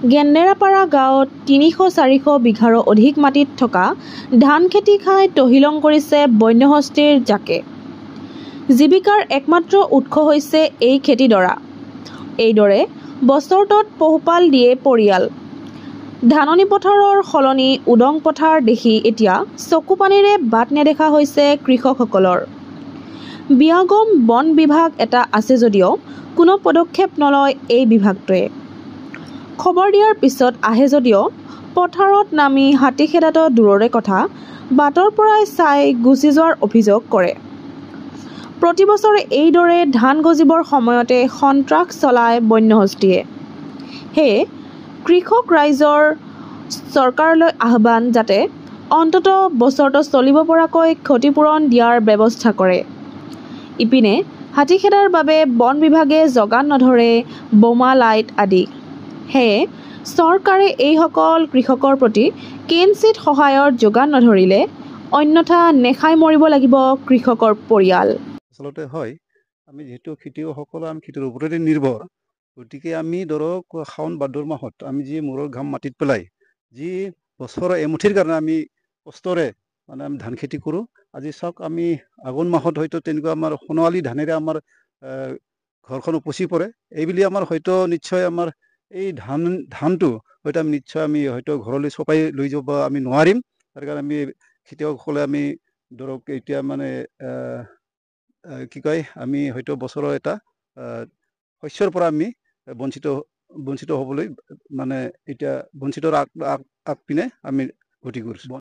গেন্দেৰাপাৰা গাঁৱত ৩০০-৪০০ বিঘাৰো অধিক মাটিত থকা ধান খেতি খাই তহিলং কৰিছে বন্যহস্তীৰ জাকে। জীৱিকাৰ একমাত্ৰ উৎস হৈছে এই খেতিডৰা। এইদৰে বছৰটোত পহুপাল দিয়ে পৰিয়াল। ধাননি পথাৰৰ সলনি উদং পথাৰ দেখি এতিয়া চকুপানীৰে বাট নেদেখা হৈছে কৃষকসকলৰ। বিয়াগম বন বিভাগ এটা আছে যদিও কোনো পদক্ষেপ নলয় এই বিভাগটোৱে। খবৰ দিয়াৰ পিছত আহে যদিও পথাৰত নামি হাতী খেদাটো দূৰৰে কথা, বাটৰ পৰাই চাই গুচি যোৱাৰ অভিযোগ কৰে। প্ৰতি বছৰে এইদৰে ধান গজিবৰ সময়তে সন্ত্ৰাস চলায় বন্যহস্তীয়ে। সেয়ে কৃষক ৰাইজৰ চৰকাৰলৈ আহ্বান যাতে অন্ততঃ বছৰটো চলিব পৰাকৈ ক্ষতিপূৰণ দিয়াৰ ব্যৱস্থা কৰে। ইপিনে হাতী খেদাৰ বাবে বন বিভাগে যোগান নধৰে বোমা লাইট আদি। সেয়ে চৰকাৰে এইসকল কৃষকৰ প্ৰতি কিঞ্চিত সহায়ৰ যোগান নধৰিলে অন্যথা নেখাই মৰিব লাগিব কৃষকৰ পৰিয়াল। আচলতে হয়, আমি যেহেতু খেতিয়কসকল আমি খেতিৰ ওপৰতে নিৰ্ভৰ, গতিকে আমি ধৰক শাওণ ভাদৰ মাহত আমি যি মূৰৰ ঘাম মাটিত পেলাই যি বছৰৰ এমুঠিৰ কাৰণে আমি কষ্টৰে মানে আমি ধান খেতি কৰোঁ। আজি চাওক আমি আঘোণ মাহত হয়তো তেনেকুৱা আমাৰ সোণোৱালী ধানেৰে আমাৰ ঘৰখন উপচি পৰে। এইবুলি আমাৰ হয়তো নিশ্চয় আমাৰ এই ধানটো হয়তো আমি নিশ্চয় আমি হয়তো ঘৰলৈ চপাই লৈ যাব আমি নোৱাৰিম। তাৰ কাৰণে আমি খেতিয়কসকলে আমি ধৰক এতিয়া মানে কি কয়, আমি হয়তো বছৰৰ এটা শস্যৰ পৰা আমি বঞ্চিত হ'বলৈ মানে এতিয়া বঞ্চিতৰ আগ পিনে আমি গতি কৰিছোঁ।